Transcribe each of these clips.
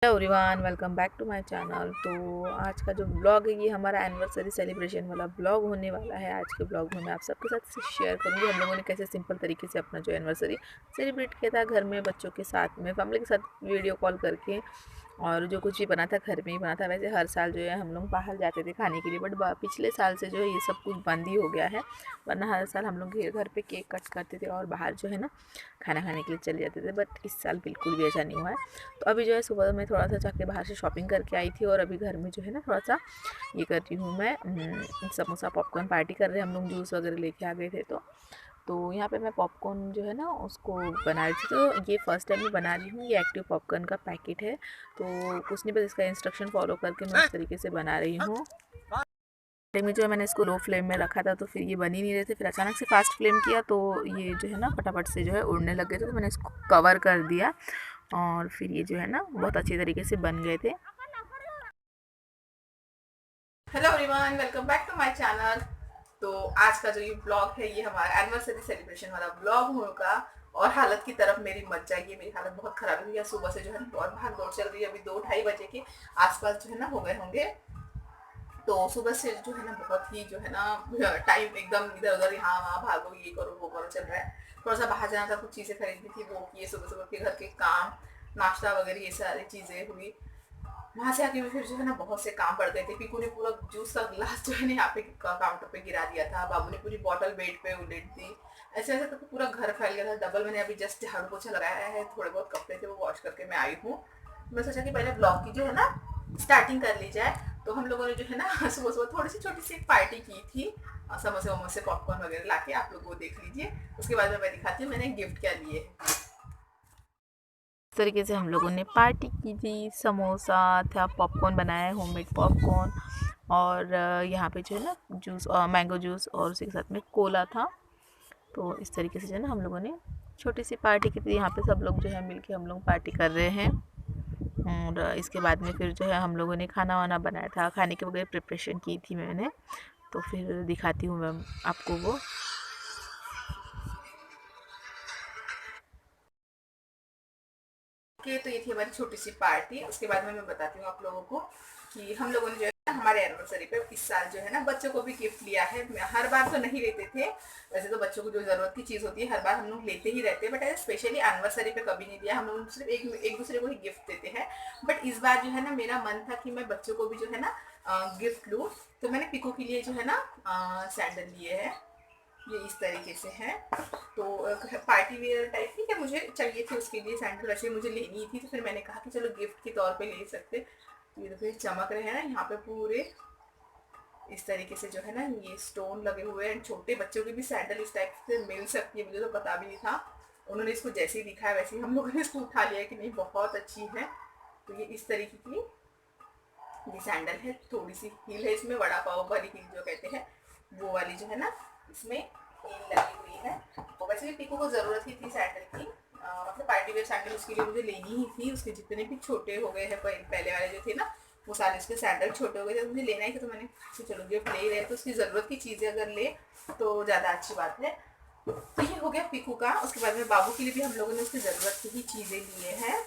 Hello everyone, welcome back to my channel. तो आज का जो ब्लॉग है ये हमारा एनिवर्सरी सेलिब्रेशन वाला ब्लॉग होने वाला है। आज के ब्लॉग में मैं आप सबके साथ शेयर करूंगी हम लोगों ने कैसे सिंपल तरीके से अपना जो एनिवर्सरी सेलिब्रेट किया था घर में बच्चों के साथ में, फैमिली के साथ वीडियो कॉल करके। और जो कुछ भी बना था घर में ही बना था। वैसे हर साल जो है हम लोग बाहर जाते थे खाने के लिए, बट पिछले साल से जो है ये सब कुछ बंद ही हो गया है। वरना हर साल हम लोग घर पे केक कट करते थे और बाहर जो है ना खाना खाने के लिए चले जाते थे, बट इस साल बिल्कुल भी ऐसा नहीं हुआ है। तो अभी जो है सुबह में थोड़ा सा जाके बाहर से शॉपिंग करके आई थी और अभी घर में जो है ना थोड़ा सा ये कर रही हूँ मैं। समोसा पॉपकॉर्न पार्टी कर रहे हैं हम लोग, जूस वगैरह लेके आ गए थे। तो यहाँ पे मैं पॉपकॉर्न जो है ना उसको बना रही थी। तो ये फर्स्ट टाइम मैं बना रही हूँ। ये एक्टिव पॉपकॉर्न का पैकेट है, तो कुछ नहीं, बस इसका इंस्ट्रक्शन फॉलो करके मैं उस तरीके से बना रही हूँ। में जो है मैंने इसको लो फ्लेम में रखा था, तो फिर ये बन ही नहीं रहे थे। फिर अचानक से फास्ट फ्लेम किया तो ये जो है ना फटाफट से जो है उड़ने लग गए थे। तो मैंने इसको कवर कर दिया और फिर ये जो है ना बहुत अच्छे तरीके से बन गए थे। Hello everyone, welcome back to my channel. तो आज का जो ये ब्लॉग है ये हमारा एनिवर्सरी सेलिब्रेशन वाला ब्लॉग होगा। और हालत की तरफ मेरी मत जाइए, मेरी हालत बहुत खराब हुई है। सुबह से जो है बहुत भाग दौड़ चल रही है। अभी 2-2:30 बजे के आसपास जो है ना हो गए होंगे। तो सुबह से जो है ना बहुत ही जो है ना टाइम एकदम इधर उधर यहाँ वहाँ भागो, ये करो वो करो चल रहा है। थोड़ा सा बाहर जाना था, कुछ चीज़ें खरीदनी थी, वो किए। सुबह सुबह के घर के काम, नाश्ता वगैरह ये सारी चीज़ें हुई। वहां से आके भी फिर जो है ना बहुत से काम पड़ गए थे। पीकू ने पूरा जूस का ग्लास जो है ना यहाँ पे काउंटर पे गिरा दिया था। बाबू ने पूरी बॉटल बेड पे उलट दी। ऐसे ऐसे करके पूरा घर फैल गया था। डबल मैंने अभी जस्ट झाड़ू पोछा लगाया है, थोड़े बहुत कपड़े थे वो वॉश करके मैं आई हूँ। मैं सोचा कि पहले ब्लॉग की जो है ना स्टार्टिंग कर ली जाए। तो हम लोगों ने जो है ना सुबह सुबह थोड़ी सी छोटी सी एक पार्टी की थी। समोसे वमोसे पॉपकॉर्न वगैरह लाके आप लोग वो देख लीजिए। उसके बाद में मैं दिखाती हूँ मैंने गिफ्ट क्या लिए। इस तरीके से हम लोगों ने पार्टी की थी। समोसा था, पॉपकॉर्न बनाया, होममेड पॉपकॉर्न। और यहाँ पे जो है ना जूस और मैंगो जूस और उसी के साथ में कोला था। तो इस तरीके से जो है ना हम लोगों ने छोटी सी पार्टी की थी। यहाँ पे सब लोग जो है मिलके हम लोग पार्टी कर रहे हैं। और इसके बाद में फिर जो है हम लोगों ने खाना वाना बनाया था, खाने के वगैरह प्रिपरेशन की थी मैंने। तो फिर दिखाती हूँ मैं आपको वो। ओके, तो ये थी हमारी छोटी सी पार्टी। उसके बाद में मैं बताती हूँ आप लोगों को कि हम लोगों ने जो है ना हमारे एनिवर्सरी पे इस साल जो है ना बच्चों को भी गिफ्ट लिया है। हर बार तो नहीं लेते थे, वैसे तो बच्चों को जो जरूरत की चीज होती है हर बार हम लोग लेते ही रहते हैं, बट ऐसे स्पेशली एनिवर्सरी पे कभी नहीं दिया। हम लोग सिर्फ एक दूसरे को ही गिफ्ट देते हैं। बट इस बार जो है ना मेरा मन था कि मैं बच्चों को भी जो है ना गिफ्ट लूँ। तो मैंने पिको के लिए जो है ना सैंडल लिए हैं। ये इस तरीके से है। तो पार्टी वेयर टाइप की क्या मुझे चाहिए थी, उसके लिए सैंडल वैसे मुझे लेनी थी। तो फिर मैंने कहा कि चलो गिफ्ट के तौर पे ले सकते। तो ये देखो चमक रहे हैं ना यहाँ पे पूरे इस तरीके से जो है ना ये स्टोन लगे हुए हैं। छोटे बच्चों की भी सैंडल इस टाइप से मिल सकती है, मुझे तो पता भी नहीं था। उन्होंने इसको जैसे ही दिखाया वैसे ही हम लोगों ने इसको उठा लिया कि नहीं बहुत अच्छी है। तो ये इस तरीके की ये सैंडल है। थोड़ी सी हील है इसमें, वड़ा पाव वाली हील जो कहते हैं वो वाली जो है ना इसमें हील लगी हुई है। तो वैसे भी पीकू को ज़रूरत ही थी सैंडल की। मतलब पार्टी वेयर सैंडल उसके लिए मुझे लेनी ही थी। उसके जितने भी छोटे हो गए हैं पहले वाले जो थे ना वो सारे उसके सैंडल छोटे हो गए थे, तो मुझे लेना ही था। तो मैंने कहा चलो गिफ्ट ले ही रहे तो उसकी ज़रूरत की चीज़ें अगर ले तो ज़्यादा अच्छी बात है। तो ये हो गया पीकू का। उसके बाद में बाबू के लिए भी हम लोगों ने उसकी ज़रूरत की ही चीज़ें लिए हैं।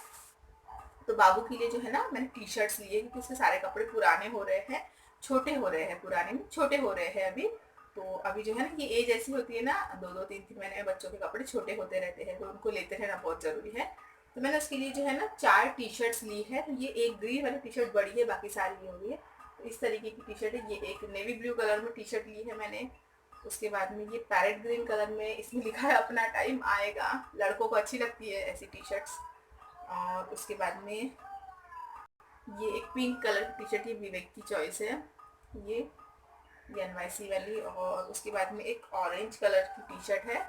तो बाबू के लिए जो है ना मैंने टी शर्ट्स लिए क्योंकि उसके सारे कपड़े पुराने हो रहे हैं, छोटे हो रहे हैं, पुराने नहीं छोटे हो रहे हैं अभी। तो अभी जो है ना ये एज ऐसी होती है ना, 2-2 3-3 महीने में बच्चों के कपड़े छोटे होते रहते हैं, तो उनको लेते रहना बहुत ज़रूरी है। तो मैंने उसके लिए जो है ना 4 टी शर्ट्स ली है। तो ये एक ग्रीन वाली टी शर्ट बड़ी है, बाकी सारी ये हो गई है। तो इस तरीके की टी शर्ट है। ये एक नेवी ब्लू कलर में टी शर्ट ली है मैंने। उसके बाद में ये पैरेट ग्रीन कलर में, इसमें लिखा है अपना टाइम आएगा। लड़कों को अच्छी लगती है ऐसी टी शर्ट्स। और उसके बाद में ये एक पिंक कलर की टी शर्ट, ये विवेक की चॉइस है। ये एनवाईसी वाली। और उसके बाद में एक ऑरेंज कलर की टी शर्ट है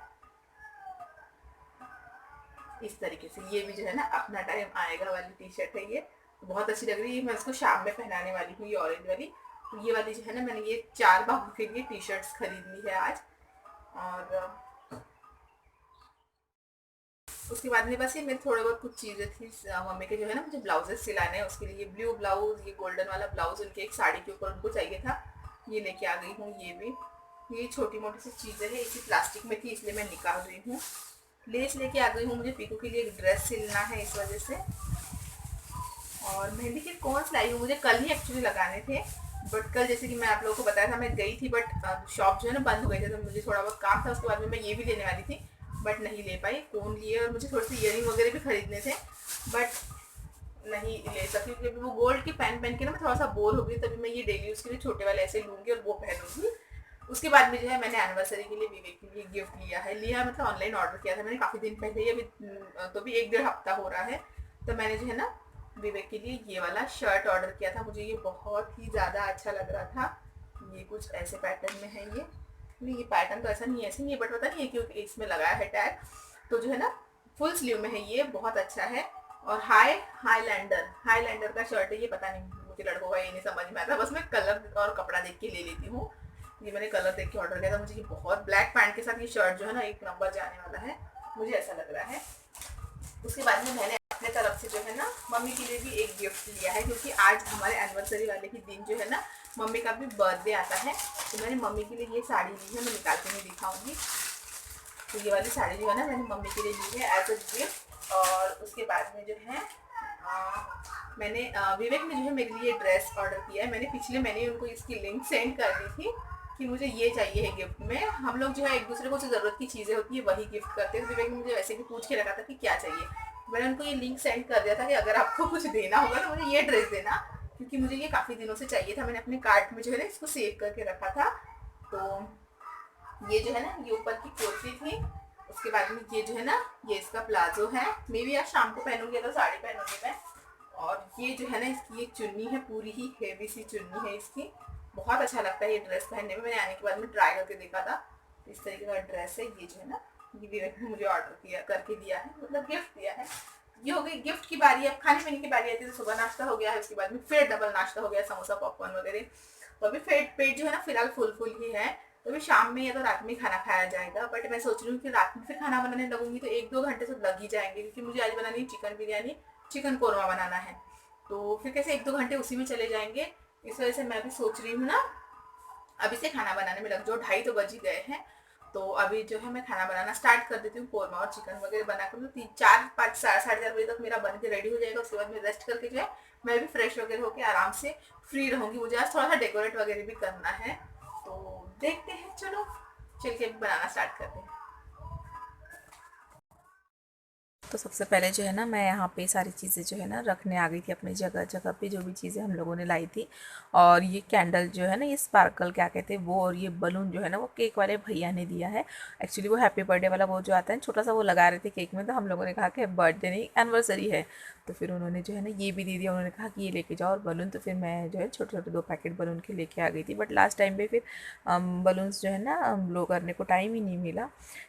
इस तरीके से। ये भी जो है ना अपना टाइम आएगा वाली टी शर्ट है। ये बहुत अच्छी लग रही है, मैं इसको शाम में पहनाने वाली हूँ ये ऑरेंज वाली। तो ये वाली जो है ना मैंने ये 4 बाबू के लिए टी शर्ट्स खरीद ली है आज। और उसके बाद में बस ये मेरे थोड़े बहुत कुछ चीज़ें थी मम्मी के जो है ना मुझे ब्लाउजेस सिलाने हैं, उसके लिए ब्लू ब्लाउज, ये गोल्डन वाला ब्लाउज उनके एक साड़ी के ऊपर उनको चाहिए था, ये लेके आ गई हूँ। ये भी ये छोटी मोटी सी चीज़ें हैं, इसी प्लास्टिक में थी इसलिए मैं निकाल रही हूँ। लेस लेके आ गई हूँ, मुझे पीकू के लिए एक ड्रेस सिलना है इस वजह से। और मेहंदी के कॉन्स लाई हूँ, मुझे कल ही एक्चुअली लगाने थे, बट कल जैसे कि मैं आप लोगों को बताया था मैं गई थी, बट शॉप जो है ना बंद हो गई थी, तो मुझे थोड़ा बहुत काम था। उसके बाद में मैं ये भी लेने वाली थी बट नहीं ले पाई। कोन लिए और मुझे थोड़े से इयरिंग वगैरह भी खरीदने थे बट नहीं ले सकी, क्योंकि वो गोल्ड की पहन के ना मैं थोड़ा सा बोर हो गई। तभी मैं ये डेली यूज़ के लिए छोटे वाले ऐसे लूँगी और वो पहनूंगी। उसके बाद में जो है मैंने एनिवर्सरी के लिए विवेक के लिए गिफ्ट लिया मतलब ऑनलाइन ऑर्डर किया था मैंने काफ़ी दिन पहले ही, अभी तो भी 1 डेढ़ हफ्ता हो रहा है। तो मैंने जो है ना विवेक के लिए ये वाला शर्ट ऑर्डर किया था। मुझे ये बहुत ही ज़्यादा अच्छा लग रहा था। ये कुछ ऐसे पैटर्न में है। ये नहीं, ये पैटर्न तो ऐसा नहीं है, ऐसे नहीं है, बट पता नहीं है क्योंकि इसमें लगाया है टैग। तो जो है ना फुल स्लीव में है, ये बहुत अच्छा है। और हाईलैंडर का शर्ट है ये। पता नहीं मुझे लड़कों का ये नहीं समझ में आता, बस मैं कलर और कपड़ा देख के ले लेती हूँ। ये मैंने कलर देख के ऑर्डर किया था। मुझे ये बहुत ब्लैक पैंट के साथ ये शर्ट जो है ना एक नंबर जाने वाला है, मुझे ऐसा लग रहा है। उसके बाद में मैंने अपने तरफ से जो है ना मम्मी के लिए भी एक गिफ्ट लिया है, क्योंकि आज हमारे एनिवर्सरी वाले ही दिन जो है ना मम्मी का भी बर्थडे आता है। तो मैंने मम्मी के लिए ये साड़ी ली है, मैं निकाल के नहीं दिखाऊंगी। तो ये वाली साड़ी जो है ना मैंने मम्मी के लिए ली है एज अ गिफ्ट। और उसके बाद में जो है मैंने विवेक ने जो है मेरे लिए ड्रेस ऑर्डर किया है। पिछले महीने उनको इसकी लिंक सेंड कर दी थी कि मुझे ये चाहिए है गिफ्ट में। हम लोग जो है एक दूसरे को जो ज़रूरत की चीज़ें होती है वही गिफ्ट करते हैं। विवेक ने मुझे वैसे भी पूछ के रखा था कि क्या चाहिए। मैंने उनको ये लिंक सेंड कर दिया था कि अगर आपको कुछ देना होगा तो मुझे ये ड्रेस देना, क्योंकि मुझे ये काफ़ी दिनों से चाहिए था। मैंने अपने कार्ट में जो है ना इसको सेव करके रखा था। तो ये जो है ना ये ऊपर की कुर्ती थी। उसके बाद में ये जो है ना ये इसका प्लाजो है। मे भी आज शाम को पहनूंगी तो साड़ी पहनूंगी मैं। और ये जो है ना इसकी एक चुन्नी है, पूरी ही हेवी सी चुन्नी है इसकी। बहुत अच्छा लगता है ये ड्रेस पहनने में। मैंने आने के बाद में ट्राई करके देखा था। इस तरीके का ड्रेस है ये जो है ना, ये विवेक ने मुझे ऑर्डर किया करके दिया है, मतलब गिफ्ट दिया है। ये हो गई गिफ्ट की बारी। अब खाने पीने की बारी आती है। तो सुबह नाश्ता हो गया है, उसके बाद में फिर डबल नाश्ता हो गया, समोसा पॉपकॉर्न वगैरह। तो अभी पेट जो है ना फिलहाल फुल ही है। तो अभी शाम में या तो रात में खाना खाया जाएगा, बट मैं सोच रही हूँ कि रात में फिर खाना बनाने लगूंगी तो 1-2 घंटे तो लग ही जाएंगे, क्योंकि मुझे आज बनानी है चिकन बिरयानी, चिकन कोरमा बनाना है। तो फिर कैसे 1-2 घंटे उसी में चले जाएंगे। इस वजह से मैं भी सोच रही हूँ ना अभी से खाना बनाने में लग जाओ। 2:30 तो बज ही गए हैं। तो अभी जो है मैं खाना बनाना स्टार्ट कर देती हूँ। कोरमा और चिकन वगैरह बनाकर तो 3-4-5 साढ़े 4 बजे तक मेरा बन के रेडी हो जाएगा। उसके बाद में रेस्ट करके जो है मैं भी फ्रेश वगैरह होकर आराम से फ्री रहूँगी। मुझे आज थोड़ा सा डेकोरेट वगैरह भी करना है। तो देखते हैं, चलो चल के बनाना स्टार्ट करते हैं। तो सबसे पहले जो है ना मैं यहाँ पे सारी चीज़ें जो है ना रखने आ गई थी अपनी जगह जगह पे, जो भी चीज़ें हम लोगों ने लाई थी। और ये कैंडल जो है ना ये स्पार्कल क्या कहते हैं वो, और ये बलून जो है ना वो केक वाले भैया ने दिया है। एक्चुअली वो हैप्पी बर्थडे वाला वो जो आता है छोटा सा, वो लगा रहे थे केक में। तो हम लोगों ने कहा कि बर्थडे नहीं एनिवर्सरी है। तो फिर उन्होंने जो है ना ये भी दे दिया। उन्होंने कहा कि ये लेके जाओ और बलून। तो फिर मैं जो है छोटे छोटे 2 पैकेट बलून के लेके आ गई थी। बट लास्ट टाइम पे फिर बलून्स जो है ना ब्लो करने को टाइम ही नहीं मिला,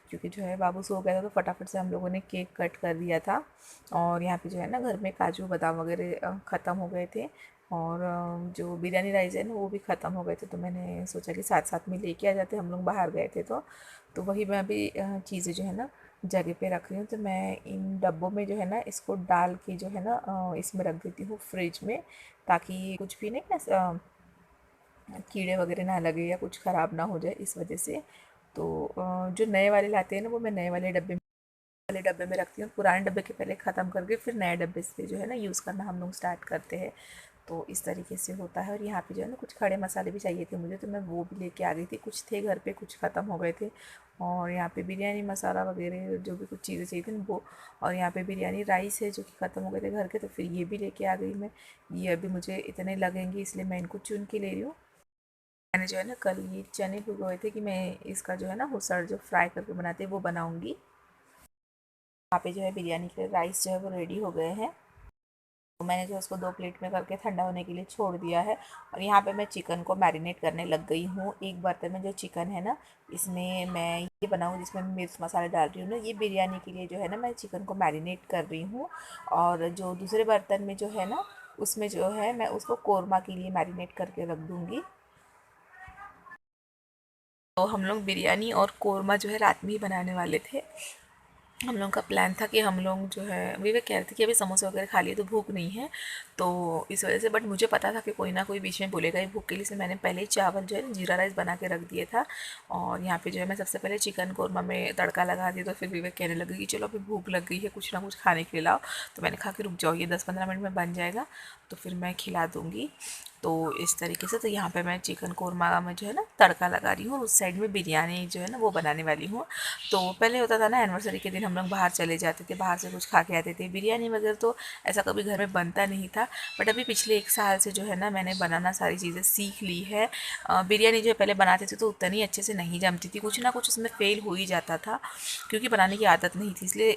क्योंकि जो है बाबू सो गया था। तो फटाफट से हम लोगों ने केक कट कर दिया था। और यहाँ पे जो है ना घर में काजू बादाम वगैरह ख़त्म हो गए थे। और जो बिरयानी राइस है ना वो भी ख़त्म हो गए थे। तो मैंने सोचा कि साथ साथ में लेके आ जाते, हम लोग बाहर गए थे। तो वही मैं अभी चीज़ें जो है ना जगह पे रख रही हूँ। तो मैं इन डब्बों में जो है ना इसको डाल के जो है ना इसमें रख देती हूँ फ्रिज में, ताकि कुछ भी नहीं ना कीड़े वगैरह ना लगे या कुछ ख़राब ना हो जाए इस वजह से। तो जो नए वाले लाते हैं ना वो मैं नए वाले डब्बे में रखती हूँ। पुराने डब्बे के पहले ख़त्म करके फिर नए डब्बे से जो है ना यूज़ करना हम लोग स्टार्ट करते हैं। तो इस तरीके से होता है। और यहाँ पे जो है ना कुछ खड़े मसाले भी चाहिए थे मुझे, तो मैं वो भी लेके आ गई थी। कुछ थे घर पे, कुछ ख़त्म हो गए थे। और यहाँ पे बिरयानी मसाला वगैरह जो भी कुछ चीज़ें चाहिए थी ना वो। और यहाँ पे बिरयानी राइस है जो कि ख़त्म हो गए थे घर के, तो फिर ये भी लेके आ गई मैं। ये अभी मुझे इतने लगेंगे इसलिए मैं इनको चुन के ले रही हूँ। मैंने जो है ना कल ये चने भिगोए थे कि मैं इसका जो है ना हुसड़ जो फ्राई करके बनाते हैं वो बनाऊँगी। यहाँ पे जो है बिरयानी के राइस जो है वो रेडी हो गए हैं। तो मैंने जो उसको 2 प्लेट में करके ठंडा होने के लिए छोड़ दिया है। और यहाँ पे मैं चिकन को मैरिनेट करने लग गई हूँ। एक बर्तन में जो चिकन है ना इसमें मैं ये बनाऊँ जिसमें मैं मिर्च मसाला डाल रही हूँ ना, ये बिरयानी के लिए जो है ना मैं चिकन को मैरिनेट कर रही हूँ। और जो दूसरे बर्तन में जो है ना उसमें जो है मैं उसको कोरमा के लिए मैरिनेट करके रख दूँगी। तो हम लोग बिरयानी और कोरमा जो है रात में ही बनाने वाले थे। हम लोगों का प्लान था कि हम लोग जो है विवेक कह रहे थे कि अभी समोसे वगैरह खा लिए तो भूख नहीं है, तो इस वजह से। बट मुझे पता था कि कोई ना कोई बीच में बोलेगा ही भूख के लिए, से मैंने पहले ही चावल जो है जीरा राइस बना के रख दिया था। और यहाँ पे जो है मैं सबसे पहले चिकन कौरमा में तड़का लगा दिया, तो फिर विवेक कहने लगे कि चलो अभी भूख लग गई है, कुछ ना कुछ खाने के लिए लाओ। तो मैंने कहा कि रुक जाओ, ये 10-15 मिनट में बन जाएगा तो फिर मैं खिला दूँगी। तो इस तरीके से, तो यहाँ पे मैं चिकन कौरमा में जो है ना तड़का लगा रही हूँ, और उस साइड में बिरयानी जो है ना वो बनाने वाली हूँ। तो पहले होता था ना एनिवर्सरी के दिन हम लोग बाहर चले जाते थे, बाहर से कुछ खा के आते थे, बिरयानी वगैरह तो ऐसा कभी घर में बनता नहीं था। बट अभी पिछले 1 साल से जो है ना मैंने बनाना सारी चीज़ें सीख ली है। बिरयानी जो है पहले बनाते थे तो उतनी अच्छे से नहीं जमती थी, कुछ ना कुछ उसमें फेल हो ही जाता था, क्योंकि बनाने की आदत नहीं थी, इसलिए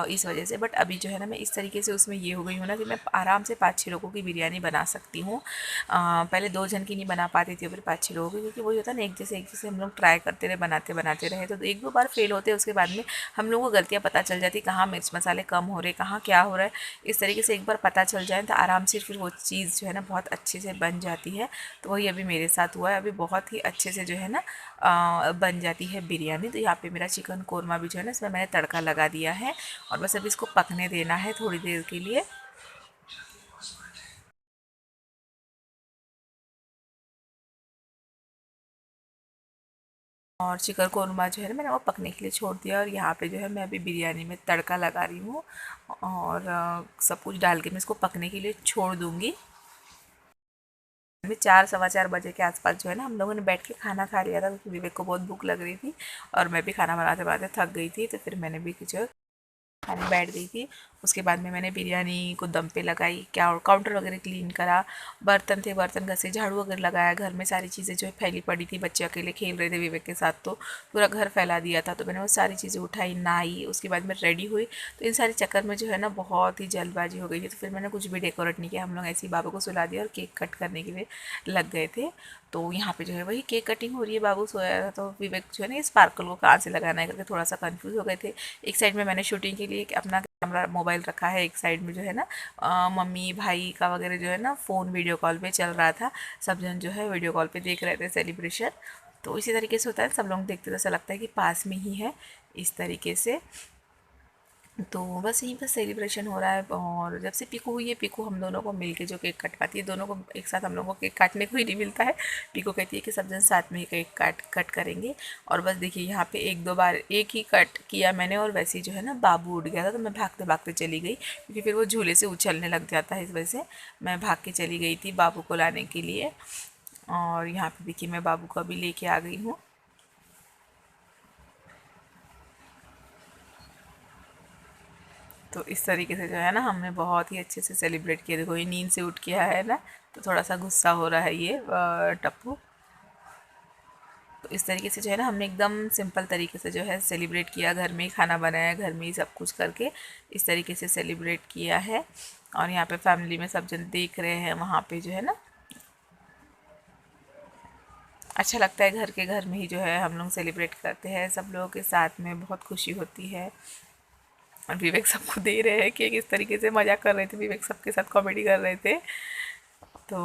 इस वजह से। बट अभी जो है ना मैं इस तरीके से उसमें ये हो गई हूँ ना कि मैं आराम से 5-6 लोगों की बिरयानी बना सकती हूँ। पहले 2 जन की नहीं बना पाती थी, फिर 5-6 लोगों की, क्योंकि वही होता है ना एक जैसे हम लोग ट्राई करते रहे, बनाते बनाते रहे, तो 1-2 बार फेल होते हैं, उसके बाद में हम लोगों को गलतियाँ पता चल जाती, कहाँ मिर्च मसाले कम हो रहे, कहाँ क्या हो रहा है। इस तरीके से एक बार पता चल जाए तो आराम से फिर वो चीज़ जो है ना बहुत अच्छे से बन जाती है। तो वही अभी मेरे साथ हुआ है, अभी बहुत ही अच्छे से जो है ना बन जाती है बिरयानी। तो यहाँ पे मेरा चिकन कौरमा भी जो है ना इसमें मैंने तड़का लगा दिया है, और बस अभी इसको पकने देना है थोड़ी देर के लिए। और चिकन कौरमा जो है ना मैंने वो पकने के लिए छोड़ दिया, और यहाँ पे जो है मैं अभी बिरयानी में तड़का लगा रही हूँ, और सब कुछ डाल के मैं इसको पकने के लिए छोड़ दूँगी। अभी 4-4:15 बजे के आसपास जो है ना हम लोगों ने बैठ के खाना खा लिया था, क्योंकि विवेक को बहुत भूख लग रही थी, और मैं भी खाना बनाते बनाते थक गई थी, तो फिर मैंने भी जो खाने बैठ गई थी। उसके बाद में मैंने बिरयानी को दम पे लगाई, क्या काउंटर वगैरह क्लीन करा, बर्तन थे बर्तन घसे, झाड़ू वगैरह लगाया, घर में सारी चीज़ें जो है फैली पड़ी थी, बच्चे अकेले खेल रहे थे विवेक के साथ, तो पूरा घर फैला दिया था। तो मैंने वो सारी चीज़ें उठाई, नहाई, उसके बाद मैं रेडी हुई। तो इन सारे चक्कर में जो है ना बहुत ही जल्दबाजी हो गई थी, तो फिर मैंने कुछ भी डेकोरेट नहीं किया, हम लोग ऐसे ही बाबू को सुला दिया और केक कट करने के लिए लग गए थे। तो यहाँ पे जो है वही केक कटिंग हो रही है, बाबू सोया था, तो विवेक जो है ना ये स्पार्कल को कहाँ से लगाना है करके थोड़ा सा कंफ्यूज हो गए थे। एक साइड में मैंने शूटिंग के लिए अपना कैमरा मोबाइल रखा है, एक साइड में जो है ना मम्मी भाई का वगैरह जो है ना फ़ोन वीडियो कॉल पे चल रहा था, सब जन जो है वीडियो कॉल पे देख रहे थे सेलिब्रेशन। तो इसी तरीके से होता है, सब लोग देखते तो ऐसा लगता है कि पास में ही है, इस तरीके से। तो बस यहीं पर सेलिब्रेशन हो रहा है। और जब से पीकू हुई है, पीकू हम दोनों को मिलके जो केक कटवाती है, दोनों को एक साथ हम लोगों को केक काटने को ही नहीं मिलता है। पीकू कहती है कि सब जन साथ में ही केक कट करेंगे। और बस देखिए यहाँ पे 1-2 बार एक ही कट किया मैंने, और वैसे ही जो है ना बाबू उठ गया था, तो मैं भागते भागते चली गई, क्योंकि फिर वो झूले से उछलने लग जाता है, इस वजह से मैं भाग के चली गई थी बाबू को लाने के लिए। और यहाँ पे देखिए मैं बाबू को अभी लेके आ गई हूँ। तो इस तरीके से जो है ना हमने बहुत ही अच्छे से सेलिब्रेट किया। देखो ये नींद से उठ किया है ना, तो थोड़ा सा गुस्सा हो रहा है ये टप्पू। तो इस तरीके से जो है ना हमने एकदम सिंपल तरीके से जो है सेलिब्रेट किया, घर में ही खाना बनाया, घर में ही सब कुछ करके इस तरीके से सेलिब्रेट किया है। और यहाँ पे फैमिली में सब जन देख रहे हैं, वहाँ पे जो है ना अच्छा लगता है, घर के घर में ही जो है हम लोग सेलिब्रेट करते हैं, सब लोगों के साथ में बहुत खुशी होती है। और विवेक सबको दे रहे हैं कि किस तरीके से मजाक कर रहे थे, विवेक सबके साथ कॉमेडी कर रहे थे। तो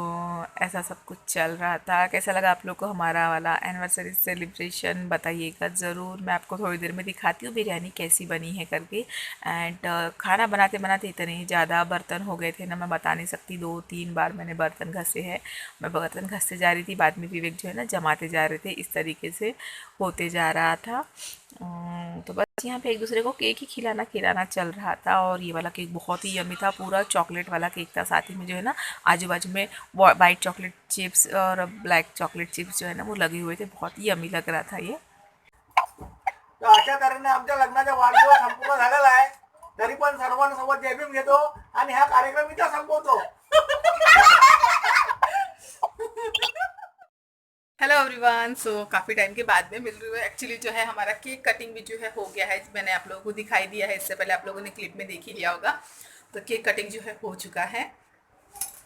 ऐसा सब कुछ चल रहा था। कैसा लगा आप लोग को हमारा वाला एनिवर्सरी सेलिब्रेशन, बताइएगा ज़रूर। मैं आपको थोड़ी देर में दिखाती हूँ बिरयानी कैसी बनी है करके। एंड खाना बनाते बनाते इतने ज़्यादा बर्तन हो गए थे ना, मैं बता नहीं सकती, 2-3 बार मैंने बर्तन घसे हैं। मैं बर्तन घसते जा रही थी, बाद में विवेक जो है ना जमाते जा रहे थे, इस तरीके से होते जा रहा था। तो बस यहाँ पे एक दूसरे को केक ही खिलाना खिलाना चल रहा था। और ये वाला केक बहुत ही यमी था, पूरा चॉकलेट वाला केक था, साथ ही में जो है ना आजू बाजू में वाइट चॉकलेट चिप्स और ब्लैक चॉकलेट चिप्स जो है ना वो लगे हुए थे, बहुत ही यमी लग रहा था ये। तर अशा तऱ्हेने आमच्या लग्नाचा वाढदिवस संपूर्ण झालेला आहे. तरी पण सर्वांसोबत जय भीम घेतो आणि हा कार्यक्रम इथं संपवतो. हेलो एवरीवन, सो काफ़ी टाइम के बाद में मिल रही हूँ। एक्चुअली जो है हमारा केक कटिंग भी जो है हो गया है, मैंने आप लोगों को दिखाई दिया है, इससे पहले आप लोगों ने क्लिप में देख ही लिया होगा। तो केक कटिंग जो है हो चुका है।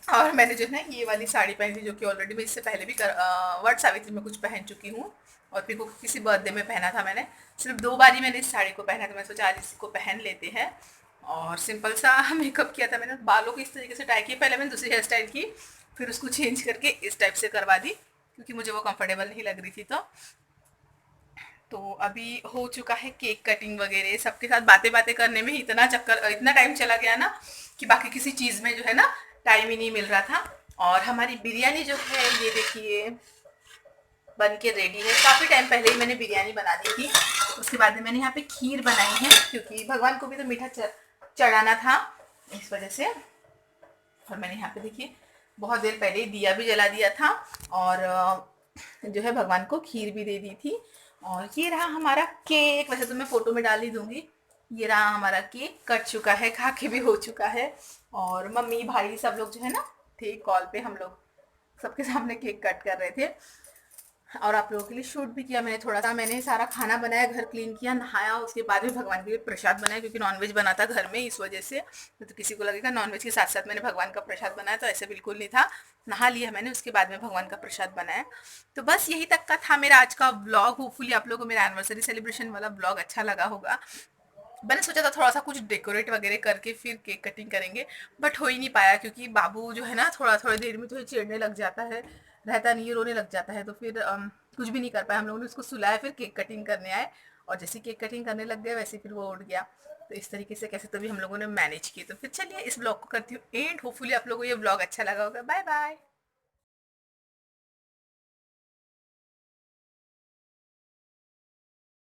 और मैंने जो है ना ये वाली साड़ी पहनी थी, जो कि ऑलरेडी मैं इससे पहले भी वट सावित्री में कुछ पहन चुकी हूँ, और फिर को किसी बर्थडे में पहना था मैंने। सिर्फ 2 बार ही मैंने इस साड़ी को पहना था, मैं सोचा आज इसको पहन लेते हैं। और सिंपल सा मेकअप किया था मैंने, बालों को इस तरीके से टाई किया, पहले मैंने दूसरी हेयर स्टाइल की, फिर उसको चेंज करके इस टाइप से करवा दी, क्योंकि मुझे वो कंफर्टेबल नहीं लग रही थी। तो अभी हो चुका है केक कटिंग वगैरह, सबके साथ बातें बातें करने में ही इतना टाइम चला गया ना कि बाकी किसी चीज़ में जो है ना टाइम ही नहीं मिल रहा था। और हमारी बिरयानी जो है ये देखिए बन के रेडी है। काफ़ी टाइम पहले ही मैंने बिरयानी बना दी थी। उसके बाद में मैंने यहाँ पे खीर बनाई है क्योंकि भगवान को भी तो मीठा चढ़ाना था, इस वजह से। और मैंने यहाँ पे देखिए बहुत देर पहले ही दिया भी जला दिया था और जो है भगवान को खीर भी दे दी थी। और ये रहा हमारा केक, वैसे तो मैं फोटो में डाल ही दूंगी। ये रहा हमारा केक, कट चुका है, खा के भी हो चुका है। और मम्मी भाई सब लोग जो है ना थे कॉल पे, हम लोग सबके सामने केक कट कर रहे थे और आप लोगों के लिए शूट भी किया मैंने थोड़ा सा। मैंने सारा खाना बनाया, घर क्लीन किया, नहाया, उसके बाद में भगवान के लिए प्रसाद बनाया क्योंकि नॉनवेज बना था घर में, इस वजह से। तो किसी को लगेगा नॉनवेज के साथ साथ मैंने भगवान का प्रसाद बनाया, तो ऐसे बिल्कुल नहीं था। नहा लिया मैंने, उसके बाद में भगवान का प्रसाद बनाया। तो बस यही तक का था मेरा आज का ब्लॉग। होपफुली आप लोगों को मेरा एनिवर्सरी सेलिब्रेशन वाला ब्लॉग अच्छा लगा होगा। मैंने सोचा था थोड़ा सा कुछ डेकोरेट वगैरह करके फिर केक कटिंग करेंगे, बट हो ही नहीं पाया क्योंकि बाबू जो है ना थोड़ा थोड़ी देर में तो ये चिढ़ने लग जाता है, रहता नहीं है, रोने लग जाता है। तो फिर कुछ भी नहीं कर पाया। हम लोगों ने उसको सुलाया, फिर केक कटिंग करने आए और जैसे केक कटिंग करने लग गया वैसे फिर वो उठ गया। तो इस तरीके से कैसे तो भी हम लोगों ने मैनेज किए। तो फिर चलिए इस ब्लॉग को करती हूँ एंड। होपफुली आप लोगों को ये ब्लॉग अच्छा लगा होगा। Bye bye.